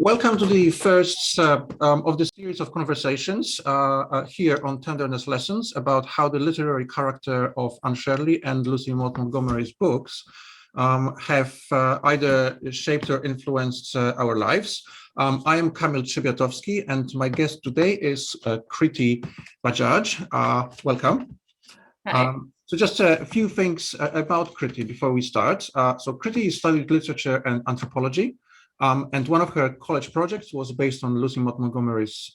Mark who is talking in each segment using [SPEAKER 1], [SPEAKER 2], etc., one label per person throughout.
[SPEAKER 1] Welcome to the first of the series of conversations here on Tenderness Lessons about how the literary character of Anne Shirley and Lucy Maud Montgomery's books have either shaped or influenced our lives. I am Kamil Trzybiatowski, and my guest today is Kriti Bajaj. Welcome.
[SPEAKER 2] Hi.
[SPEAKER 1] So just a few things about Kriti before we start. So Kriti studied literature and anthropology. And one of her college projects was based on Lucy Maud Montgomery's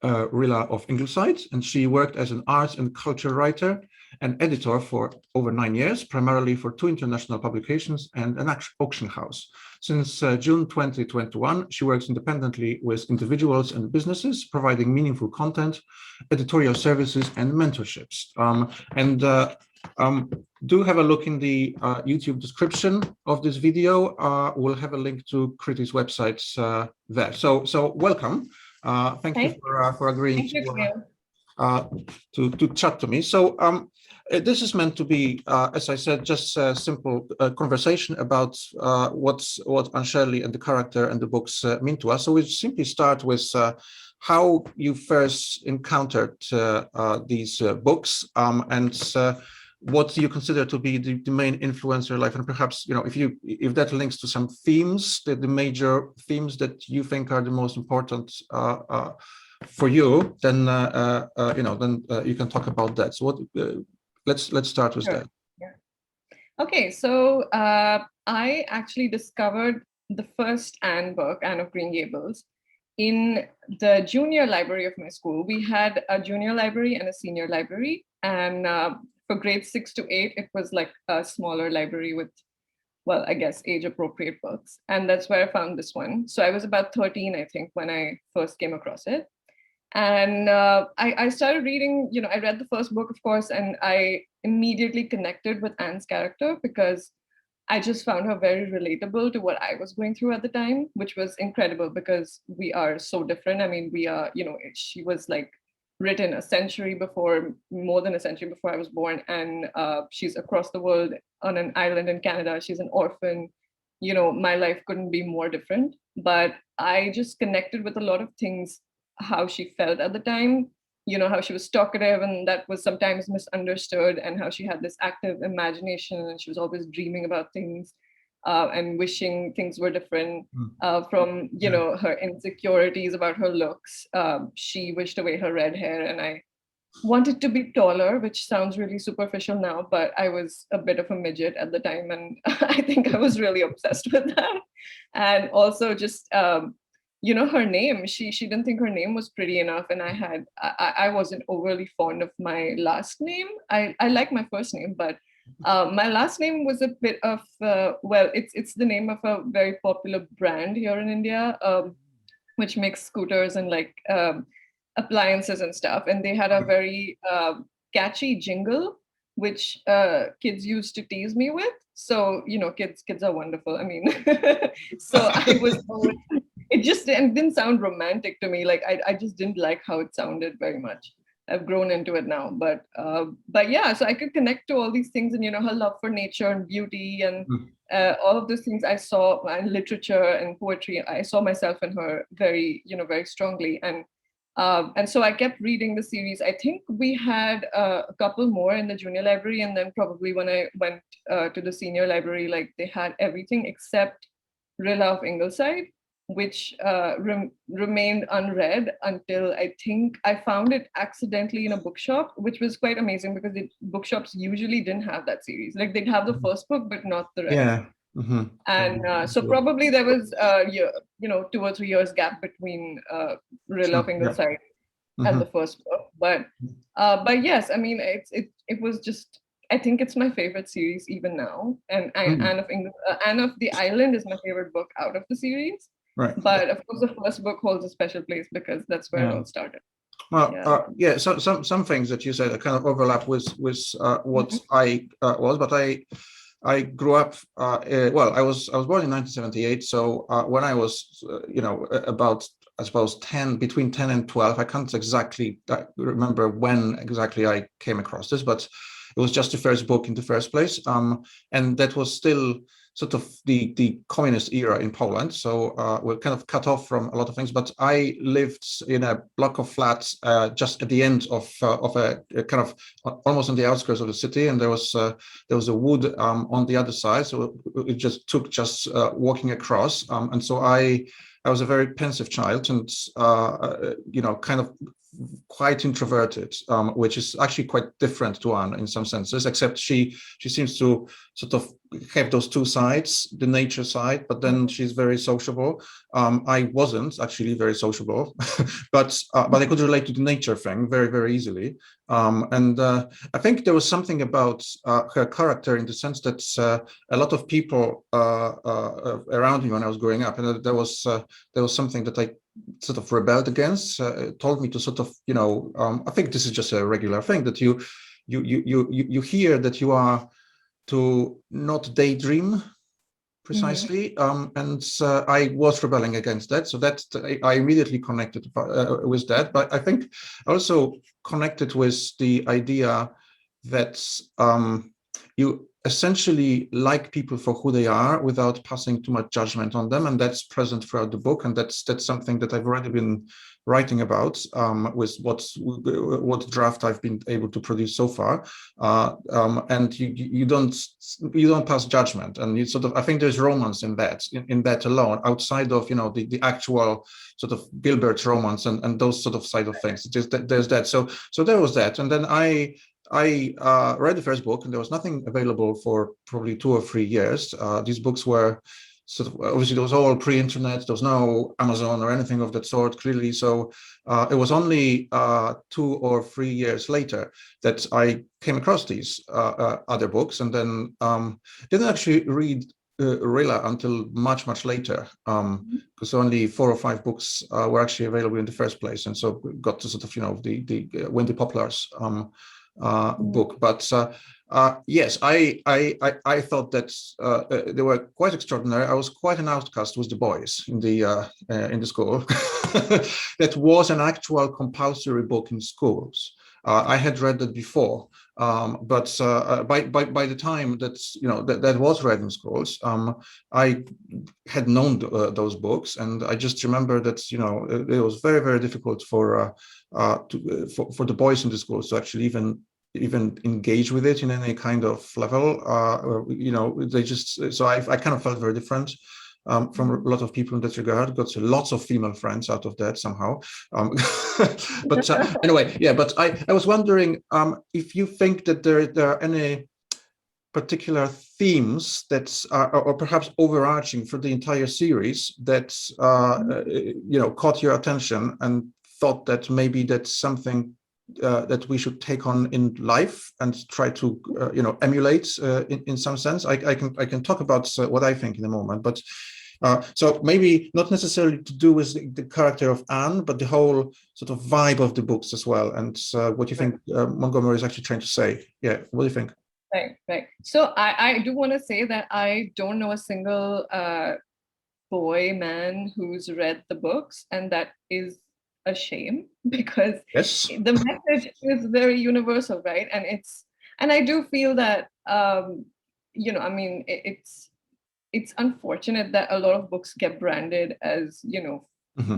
[SPEAKER 1] Rilla of Ingleside, and she worked as an arts and culture writer and editor for over 9 years, primarily for 2 international publications and an auction house. Since June 2021, she works independently with individuals and businesses, providing meaningful content, editorial services, and mentorships. Do have a look in the YouTube description of this video. We'll have a link to Kriti's website there. So welcome. Thank you for agreeing to chat to me. So this is meant to be, as I said, just a simple conversation about what Anne Shirley and the character and the books mean to us. So we simply start with how you first encountered these books and what you consider to be the main influence in your life, and perhaps if that links to some themes, the major themes that you think are the most important for you, then you can talk about that. So let's start with that.
[SPEAKER 2] Yeah. Okay, so I actually discovered the first Anne book, Anne of Green Gables, in the junior library of my school. We had a junior library and a senior library, and for grades 6 to 8, it was like a smaller library with, well, I guess age-appropriate books. And that's where I found this one. So I was about 13, I think, when I first came across it. And I started reading, I read the first book, of course, and I immediately connected with Anne's character because I just found her very relatable to what I was going through at the time, which was incredible because we are so different. I mean, we are, she was like written more than a century before I was born, and she's across the world on an island in Canada. She's an orphan. My life couldn't be more different, but I just connected with a lot of things, how she felt at the time, how she was talkative and that was sometimes misunderstood, and how she had this active imagination and she was always dreaming about things and wishing things were different from, her insecurities about her looks. She wished away her red hair, and I wanted to be taller, which sounds really superficial now, but I was a bit of a midget at the time, and I think I was really obsessed with that. And also just, her name, she didn't think her name was pretty enough, and I wasn't overly fond of my last name. I like my first name, but my last name was a bit of, it's the name of a very popular brand here in India, which makes scooters and like appliances and stuff. And they had a very catchy jingle, which kids used to tease me with. So, kids are wonderful. I mean, so I was always, it just didn't sound romantic to me. Like I just didn't like how it sounded very much. I've grown into it now, but yeah, so I could connect to all these things, and her love for nature and beauty and all of those things I saw in literature and poetry. I saw myself in her very, very strongly, and so I kept reading the series. I think we had a couple more in the junior library, and then probably when I went to the senior library, like they had everything except Rilla of Ingleside, which remained unread until I think I found it accidentally in a bookshop, which was quite amazing because bookshops usually didn't have that series. Like they'd have the first book, but not the rest.
[SPEAKER 1] Yeah. Mm-hmm.
[SPEAKER 2] And so probably there was, 2 or 3 years gap between Rilla of Ingleside and the first book. But yes, I mean, it was just, I think it's my favorite series even now. And Anne of the Island is my favorite book out of the series.
[SPEAKER 1] Right.
[SPEAKER 2] But of course, the first book holds a special place because that's where it all started.
[SPEAKER 1] Well, so some things that you said kind of overlap with what I was, but I grew up. I was born in 1978. So when I was, about, I suppose, between 10 and 12, I can't exactly remember when exactly I came across this, but it was just the first book in the first place, and that was still sort of the communist era in Poland. So we're kind of cut off from a lot of things. But I lived in a block of flats just at the end of a kind of almost on the outskirts of the city, and there was a wood on the other side. So it just took walking across, and so I was a very pensive child, and kind of quite introverted, which is actually quite different to Anne in some senses, except she seems to sort of have those two sides, the nature side, but then she's very sociable. I wasn't actually very sociable, but I could relate to the nature thing very, very easily. And I think there was something about her character in the sense that a lot of people around me when I was growing up, and there was something that I sort of rebelled against, told me to sort of, I think this is just a regular thing that you hear that you are to not daydream precisely, and I was rebelling against that. So that I immediately connected with that. But I think I also connected with the idea that you essentially like people for who they are without passing too much judgment on them, and that's present throughout the book, and that's something that I've already been writing about with what draft I've been able to produce so far. And you don't pass judgment, and you sort of, I think there's romance in that alone, outside of the actual sort of Gilbert romance and those sort of side of things. Just there's that. So there was that, and then I read the first book, and there was nothing available for probably 2 or 3 years. These books were sort of, obviously there was all pre-internet, there was no Amazon or anything of that sort, clearly. So it was only 2 or 3 years later that I came across these other books, and then didn't actually read Rilla until much later, because only 4 or 5 books were actually available in the first place, and so got to sort of the Wendy Poplars book. But yes, I thought that they were quite extraordinary. I was quite an outcast with the boys in the school. That was an actual compulsory book in schools. I had read that before, but by the time that was read in schools, I had known those books, and I just remember that it was very, very difficult for the boys in the schools to actually even engage with it in any kind of level. They just, so I kind of felt very different from a lot of people in that regard. Got lots of female friends out of that somehow. But anyway, yeah. But I was wondering if you think that there are any particular themes that are, or perhaps overarching for the entire series that caught your attention and thought that maybe that's something that we should take on in life and try to emulate in some sense. I can talk about what I think in a moment, but so maybe not necessarily to do with the character of Anne, but the whole sort of vibe of the books as well, and what you think Montgomery is actually trying to say. Yeah, what do you think?
[SPEAKER 2] Right. So I do want to say that I don't know a single man who's read the books, and that is a shame, because
[SPEAKER 1] Yes,
[SPEAKER 2] the message is very universal, right? And I do feel that it's unfortunate that a lot of books get branded as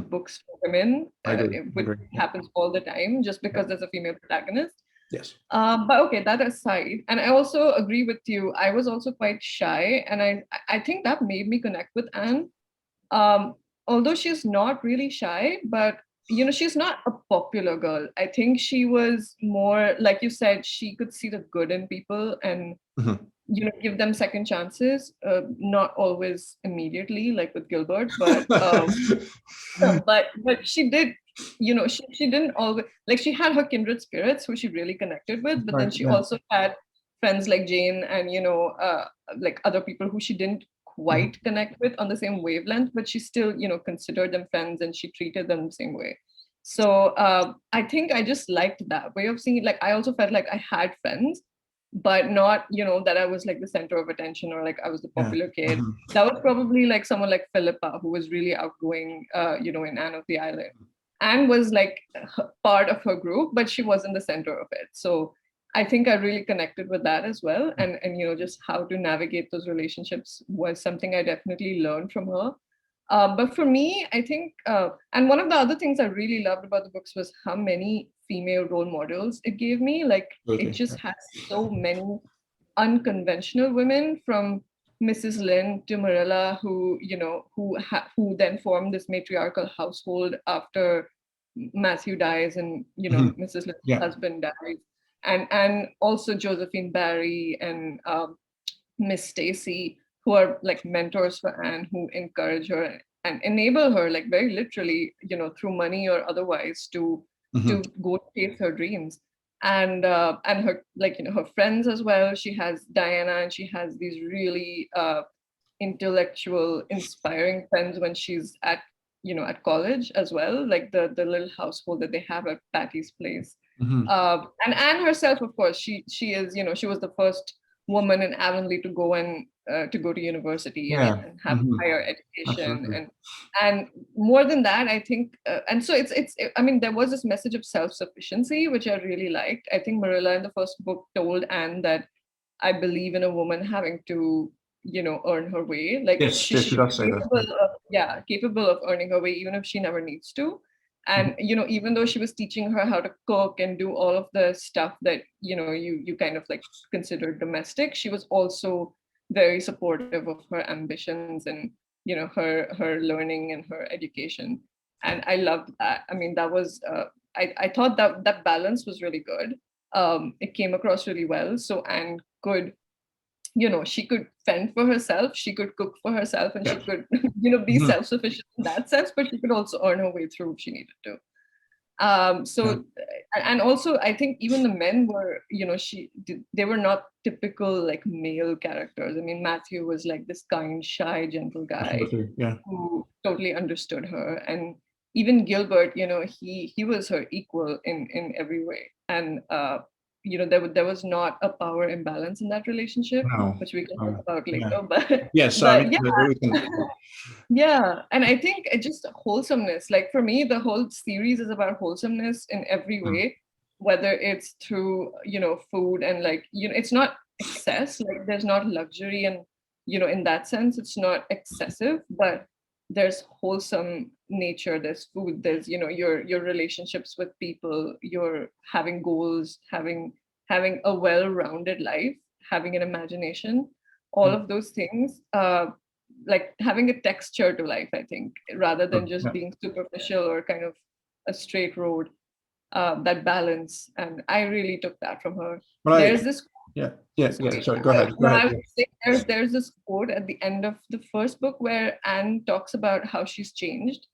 [SPEAKER 2] books for women, which happens all the time just because there's a female protagonist.
[SPEAKER 1] Yes.
[SPEAKER 2] But okay, that aside, and I also agree with you. I was also quite shy, and I think that made me connect with Anne. Although she's not really shy, but she's not a popular girl. I think she was more, like you said, she could see the good in people and give them second chances. Not always immediately, like with Gilbert, but but she did. She didn't always, like, she had her kindred spirits who she really connected with, but then she also had friends like Jane and like other people who she didn't quite connect with on the same wavelength, but she still considered them friends and she treated them the same way. So I think I just liked that way of seeing it. Like, I also felt like I had friends, but not that I was like the center of attention or like I was the popular kid. That was probably like someone like Philippa, who was really outgoing in Anne of the Island. Anne was like part of her group, but she wasn't the center of it. So I think I really connected with that as well. And just how to navigate those relationships was something I definitely learned from her. But for me, I think, and one of the other things I really loved about the books was how many female role models it gave me. Like, it
[SPEAKER 1] Absolutely.
[SPEAKER 2] just has so many unconventional women, from Mrs. Lynn to Marilla, who then formed this matriarchal household after Matthew dies, and Mrs. Lynn's
[SPEAKER 1] Yeah.
[SPEAKER 2] husband dies, and also Josephine Barry and Miss Stacy, who are like mentors for Anne, who encourage her and enable her, like very literally, through money or otherwise, to go chase her dreams. And her, her friends as well. She has Diana, and she has these really intellectual, inspiring friends when she's at college as well, like the little household that they have at Patty's place. And Anne herself, of course, she is, she was the first woman in Avonlea to go to university and have higher education.
[SPEAKER 1] Absolutely.
[SPEAKER 2] And more than that, I think, and so I mean, there was this message of self-sufficiency, which I really liked. I think Marilla in the first book told Anne that, I believe in a woman having to, earn her way. Like,
[SPEAKER 1] Yes,
[SPEAKER 2] she
[SPEAKER 1] she
[SPEAKER 2] should be
[SPEAKER 1] does say that.
[SPEAKER 2] capable of earning her way, even if she never needs to. And even though she was teaching her how to cook and do all of the stuff that you kind of like consider domestic, she was also very supportive of her ambitions and her learning and her education. And I loved that. I mean, that was I thought that balance was really good. It came across really well. So Anne could, she could fend for herself, she could cook for herself, and she could, be self-sufficient in that sense, but she could also earn her way through if she needed to. And also, I think even the men were, they were not typical like male characters. I mean, Matthew was like this kind, shy, gentle guy who totally understood her. And even Gilbert, he was her equal in every way. And there was not a power imbalance in that relationship, which we can talk about later. But
[SPEAKER 1] yes,
[SPEAKER 2] but
[SPEAKER 1] I mean,
[SPEAKER 2] yeah. Yeah, and I think it just wholesomeness. Like, for me, the whole series is about wholesomeness in every way, whether it's through food and like it's not excess. Like, there's not luxury, and in that sense, it's not excessive. But there's wholesome nature. There's food. There's your relationships with people. You're having goals, having a well-rounded life, having an imagination. All of those things. Like having a texture to life, I think, rather than just being superficial or kind of a straight road. That balance, and I really took that from her. There's this.
[SPEAKER 1] Sorry, go ahead.
[SPEAKER 2] I would say there's this quote at the end of the first book where Anne talks about how she's changed,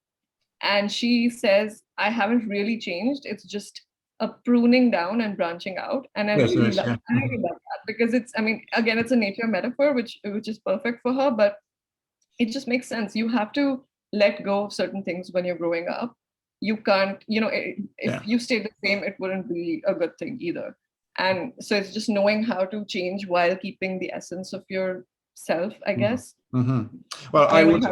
[SPEAKER 2] and she says, "I haven't really changed. It's just a pruning down and branching out." And I really love that, because it's, I mean, again, it's a nature metaphor, which is perfect for her, but it just makes sense. You have to let go of certain things when you're growing up. You can't, if you stay the same, it wouldn't be a good thing either. And so it's just knowing how to change while keeping the essence of yourself, I guess.
[SPEAKER 1] Well, I would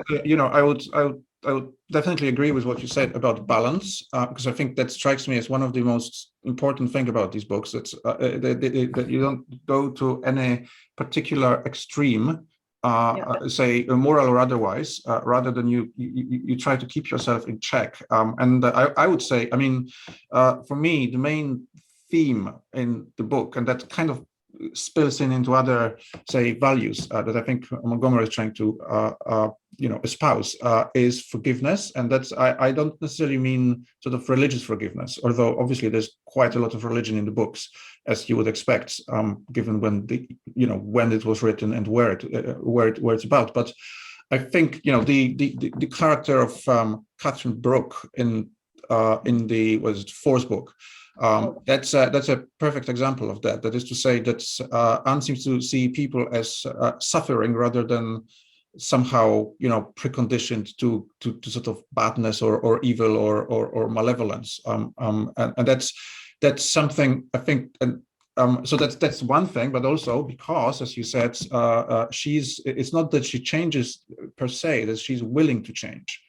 [SPEAKER 1] definitely agree with what you said about balance, because I think that strikes me as one of the most important thing about these books. That's that you don't go to any particular extreme, say moral or otherwise, rather than you try to keep yourself in check. And I would say, I mean, for me, the main theme in the book, and that kind of spills into other, say, values that I think Montgomery is trying to espouse, is forgiveness. And that's, I don't necessarily mean sort of religious forgiveness, although obviously there's quite a lot of religion in the books, as you would expect, given when when it was written and where it's about. But I think the character of Catherine Brooke in the fourth book, that's a perfect example of that. That is to say that Anne seems to see people as suffering rather than somehow preconditioned to sort of badness or evil or malevolence, and that's something I think. And so that's one thing, but also because, as you said, it's not that she changes per se, that she's willing to change.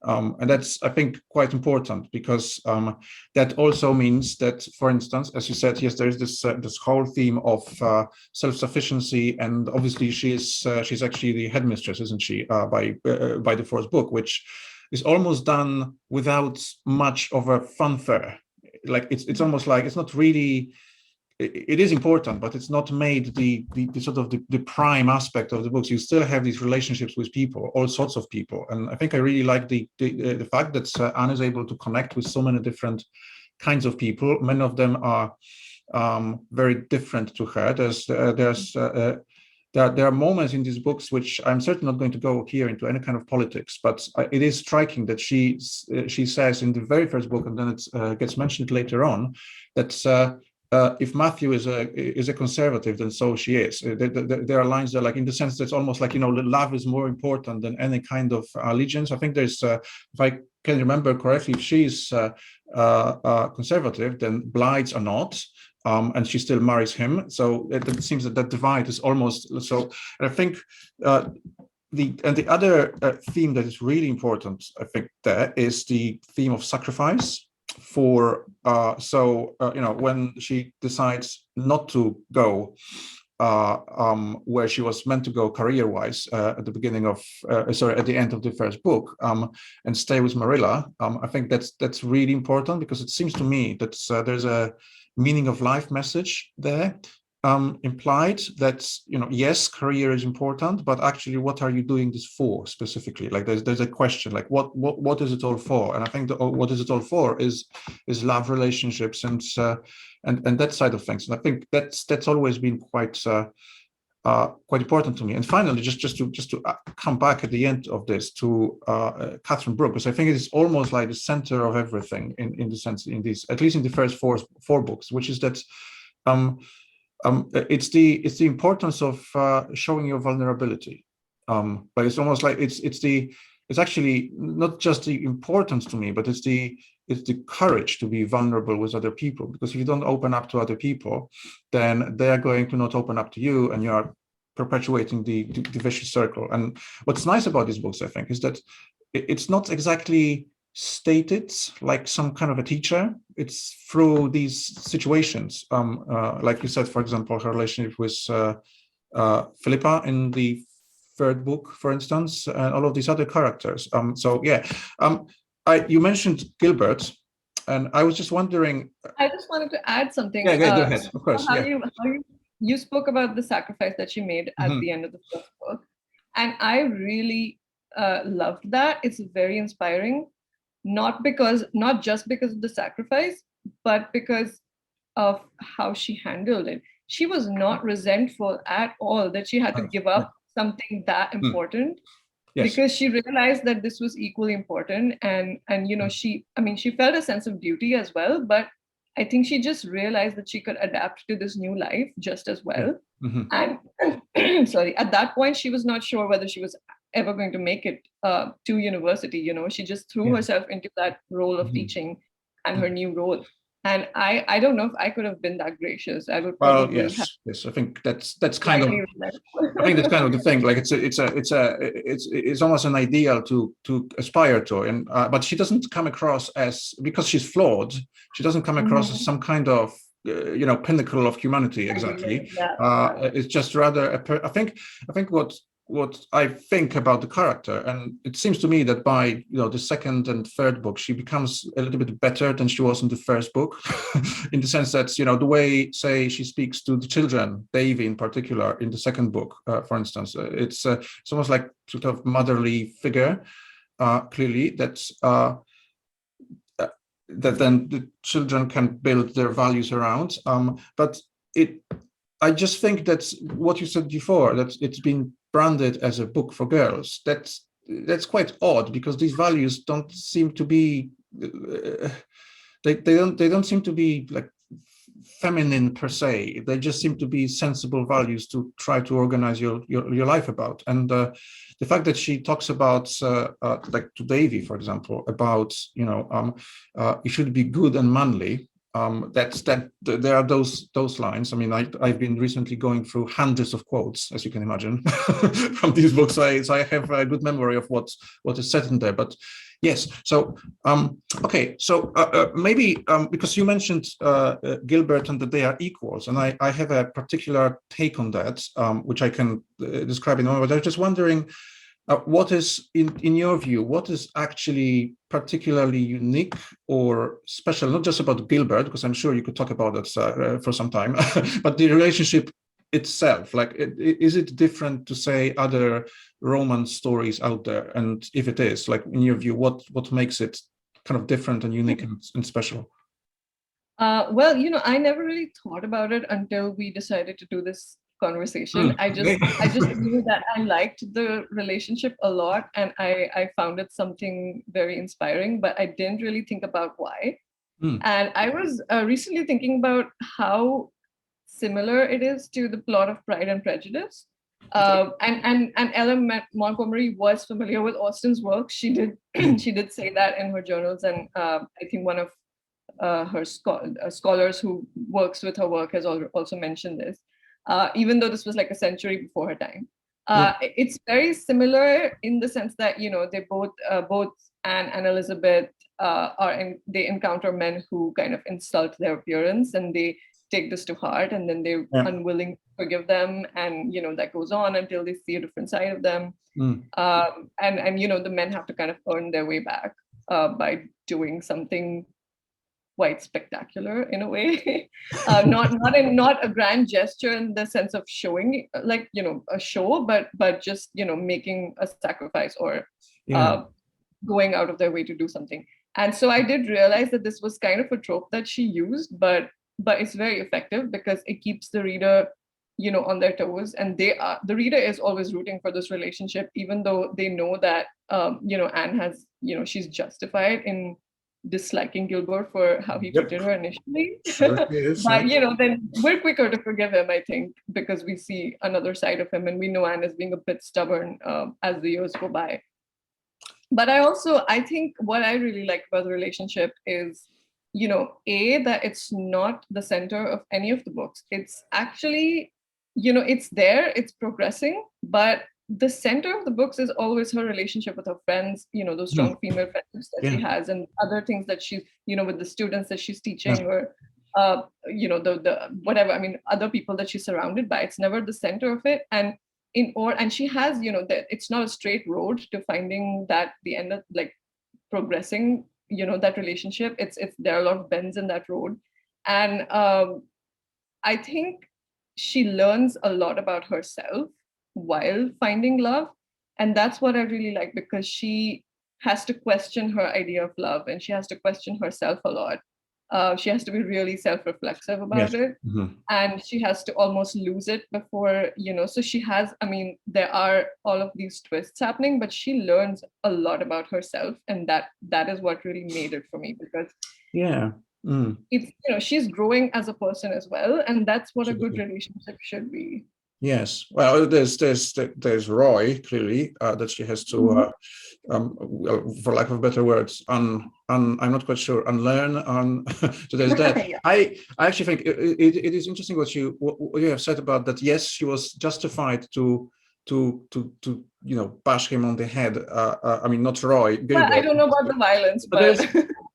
[SPEAKER 1] And that's, I think, quite important, because that also means that, for instance, as you said, yes, there is this whole theme of self-sufficiency, and obviously she's actually the headmistress, isn't she, by the fourth book, which is almost done without much of a fanfare. Like it's almost like it's not really. It is important, but it's not made the sort of the prime aspect of the books. You still have these relationships with people, all sorts of people, and I think I really like the fact that Anne is able to connect with so many different kinds of people. Many of them are very different to her. There are moments in these books which I'm certainly not going to go here into any kind of politics, but it is striking that she says in the very first book, and then it gets mentioned later on, that if Matthew is a conservative, then so she is. There are lines that, like, in the sense that's almost like, love is more important than any kind of allegiance. I think there's, if I can remember correctly, if she's conservative, then Blythes are not. And she still marries him. So it seems that divide is almost so. And I think the other theme that is really important, I think, there is the theme of sacrifice. When she decides not to go where she was meant to go career-wise at the end of the first book, and stay with Marilla, I think that's really important, because it seems to me that there's a meaning of life message there implied, that yes, career is important, but actually, what are you doing this for specifically? Like there's a question, like what is it all for? And I think what is it all for is love, relationships, and that side of things. And I think that's always been quite important to me. And finally, just to come back at the end of this to Catherine Brooke, because I think it is almost like the center of everything in the sense, in these, at least in the first four books, which is that it's the importance of showing your vulnerability, but it's almost like it's actually not just the importance to me, but it's the courage to be vulnerable with other people, because if you don't open up to other people, then they are going to not open up to you, and you are perpetuating the vicious circle. And what's nice about these books, I think, is that it's not exactly stated like some kind of a teacher. It's through these situations, like you said, for example, her relationship with Philippa in the third book, for instance, and all of these other characters. You mentioned Gilbert, and I was just wondering.
[SPEAKER 2] I just wanted to add something.
[SPEAKER 1] Yeah, go ahead. Of course.
[SPEAKER 2] You spoke about the sacrifice that she made at the end of the first book, and I really loved that. It's very inspiring, not just because of the sacrifice, but because of how she handled it. She was not resentful at all that she had to give up something that important. Yes. Because she realized that this was equally important, and she felt a sense of duty as well, but I think she just realized that she could adapt to this new life just as well. And at that point, she was not sure whether she was ever going to make it to university. She just threw herself into that role of teaching and her new role. And I don't know if I could have been that gracious. I would probably
[SPEAKER 1] yes. I think that's kind of. I think that's kind of the thing. Like it's almost an ideal to aspire to, and but she doesn't come across as, because she's flawed. She doesn't come across as some kind of pinnacle of humanity exactly. It's just rather I think what I think about the character, and it seems to me that by the second and third book, she becomes a little bit better than she was in the first book, in the sense that the way, say, she speaks to the children, Davy in particular, in the second book, for instance, it's almost like sort of motherly figure, clearly that then the children can build their values around, I just think that's what you said before, that it's been branded as a book for girls. That's quite odd, because these values don't seem to be they don't seem to be like feminine per se. They just seem to be sensible values to try to organize your life about. And the fact that she talks about like to Davy, for example, about you should be good and manly. There are those lines. I mean, I've been recently going through hundreds of quotes, as you can imagine, from these books. So I have a good memory of what is said in there. But Yes. So, okay. So maybe because you mentioned Gilbert and that they are equals, and I have a particular take on that, which I can describe in a moment. But I was just wondering, what is, in your view, what is actually particularly unique or special, not just about Gilbert, because I'm sure you could talk about that for some time, but the relationship itself, like, is it different to say other romance stories out there? And if it is, like, in your view, what makes it kind of different and unique and special?
[SPEAKER 2] Well, I never really thought about it until we decided to do this conversation. I just knew that I liked the relationship a lot, and I found it something very inspiring, but I didn't really think about why.
[SPEAKER 1] Mm.
[SPEAKER 2] And I was recently thinking about how similar it is to the plot of Pride and Prejudice. And Ellen Montgomery was familiar with Austen's work. She did she did say that in her journals, and I think one of her scholars who works with her work has also mentioned this. Even though this was like a century before her time, it's very similar in the sense that they both Anne and Elizabeth they encounter men who kind of insult their appearance, and they take this to heart, and then they're unwilling to forgive them, and that goes on until they see a different side of them. And the men have to kind of earn their way back by doing something quite spectacular in a way. Not a grand gesture in the sense of showing like a show, but just making a sacrifice or going out of their way to do something. And so I did realize that this was kind of a trope that she used, but it's very effective because it keeps the reader on their toes, and the reader is always rooting for this relationship, even though they know that Anne has she's justified in disliking Gilbert for how he treated her initially. But then we're quicker to forgive him, I think, because we see another side of him, and we know Anne is being a bit stubborn as the years go by. But I think what I really like about the relationship is that it's not the center of any of the books. It's actually it's there, it's progressing, but the center of the books is always her relationship with her friends, those strong female friendships that she has, and other things that she's, with the students that she's teaching, or the whatever, I mean, other people that she's surrounded by. It's never the center of it. And she has, that it's not a straight road to finding that the end of like progressing, that relationship. It's there are a lot of bends in that road. And I think she learns a lot about herself while finding love. And that's what I really like, because she has to question her idea of love, and she has to question herself a lot. She has to be really self-reflexive about it. And she has to almost lose it before, so she has, I mean, there are all of these twists happening, but she learns a lot about herself. And that is what really made it for me, because it's, she's growing as a person as well. And that's what a good relationship should be.
[SPEAKER 1] Yes, well, there's Roy, clearly, that she has to, well, for lack of better words, I'm not quite sure, unlearn. So there's that. I actually think it is interesting what you have said about that. Yes, she was justified to bash him on the head. I mean, not Roy. Gilbert.
[SPEAKER 2] I don't know about the violence,
[SPEAKER 1] but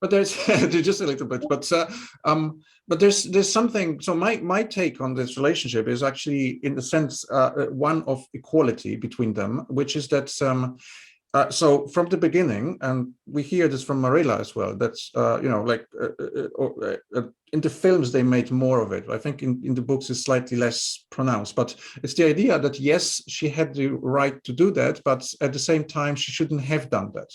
[SPEAKER 1] there's just a little bit. But there's something. So my take on this relationship is actually, in the sense, one of equality between them, which is that. So from the beginning, and we hear this from Marilla as well, that's, in the films, they made more of it. I think in the books it's slightly less pronounced, but it's the idea that, yes, she had the right to do that, but at the same time, she shouldn't have done that.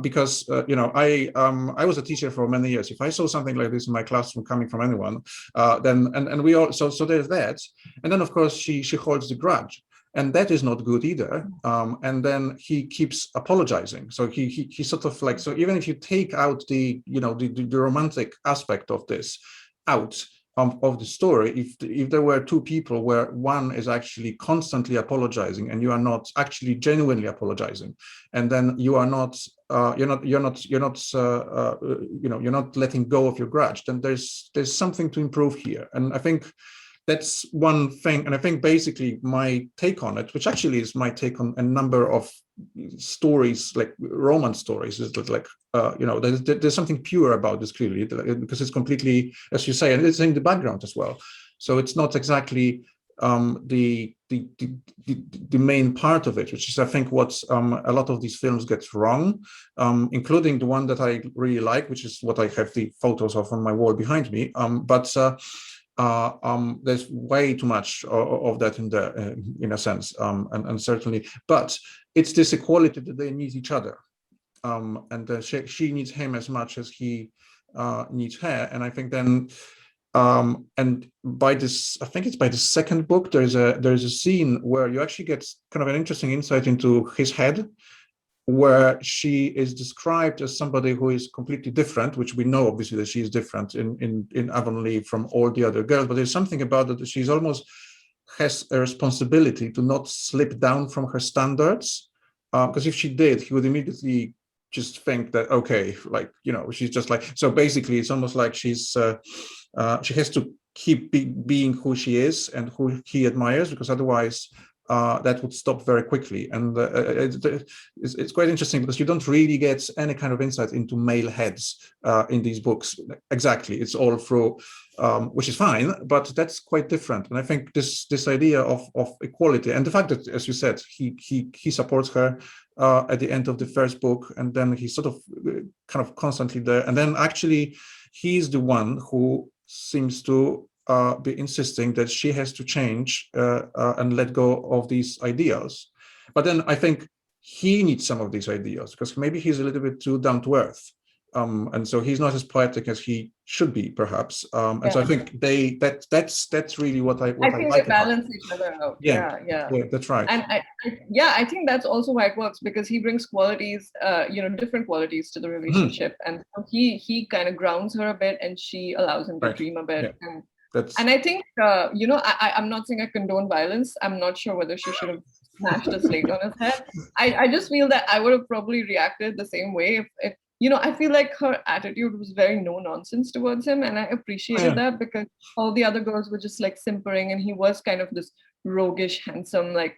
[SPEAKER 1] Because, I was a teacher for many years. If I saw something like this in my classroom coming from anyone, then, and we all, so there's that. And then, of course, she holds the grudge. And that is not good either. And then he keeps apologizing. So he sort of like, so even if you take out the romantic aspect of this out of the story, if there were two people where one is actually constantly apologizing and you are not actually genuinely apologizing, and then you are not you're not letting go of your grudge, then there's something to improve here. And I think that's one thing. And I think basically my take on it, which actually is my take on a number of stories, like romance stories, is that, like, there's something pure about this, clearly, because it's completely, as you say, and it's in the background as well. So it's not exactly the main part of it, which is, I think, what a lot of these films get wrong, including the one that I really like, which is what I have the photos of on my wall behind me. There's way too much of that in there, in a sense, and certainly, but it's this equality that they need each other, and she needs him as much as he needs her. And I think then, and by this, I think it's by the second book, there's a scene where you actually get kind of an interesting insight into his head, where she is described as somebody who is completely different, which we know obviously that she is different in Avonlea from all the other girls, but there's something about it that she's almost has a responsibility to not slip down from her standards, because if she did, he would immediately just think that, okay, like, she's just like, so basically it's almost like she has to keep being who she is and who he admires, because otherwise that would stop very quickly. And it's quite interesting, because you don't really get any kind of insight into male heads in these books. Exactly, it's all through, which is fine, but that's quite different. And I think this idea of equality, and the fact that, as you said, he supports her at the end of the first book, and then he's sort of kind of constantly there, and then actually he's the one who seems to be insisting that she has to change and let go of these ideals. But then I think he needs some of these ideas, because maybe he's a little bit too down to earth. And so he's not as poetic as he should be, perhaps. And so I think that's really what I
[SPEAKER 2] think
[SPEAKER 1] like
[SPEAKER 2] they balance each other out. Yeah,
[SPEAKER 1] that's right.
[SPEAKER 2] And I think that's also why it works, because he brings qualities, different qualities to the relationship, and he kind of grounds her a bit, and she allows him to dream a bit.
[SPEAKER 1] Yeah.
[SPEAKER 2] And I think, I'm not saying I condone violence. I'm not sure whether she should have smashed a slate on his head. I just feel that I would have probably reacted the same way if I feel like her attitude was very no nonsense towards him. And I appreciated that, because all the other girls were just like simpering, and he was kind of this roguish, handsome, like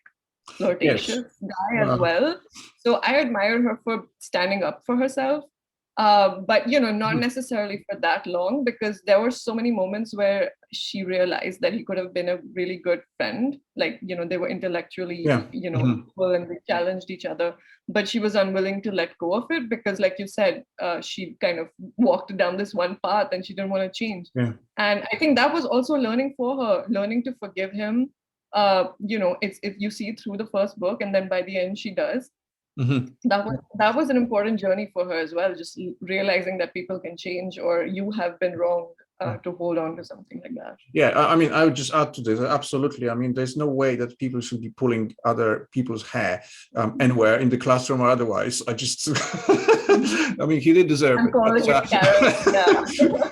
[SPEAKER 2] flirtatious guy as well. So I admired her for standing up for herself. But not necessarily for that long, because there were so many moments where she realized that he could have been a really good friend. Like, they were intellectually, equal, and they challenged each other, but she was unwilling to let go of it, because, like you said, she kind of walked down this one path and she didn't want to change. And I think that was also learning for her, learning to forgive him. It's you see through the first book, and then by the end she does. That was an important journey for her as well, just realizing that people can change, or you have been wrong to hold on to something like that.
[SPEAKER 1] Yeah, I mean, I would just add to this, absolutely. I mean, there's no way that people should be pulling other people's hair anywhere in the classroom or otherwise. I mean, he did deserve it.
[SPEAKER 2] I'm calling it Karen, yeah.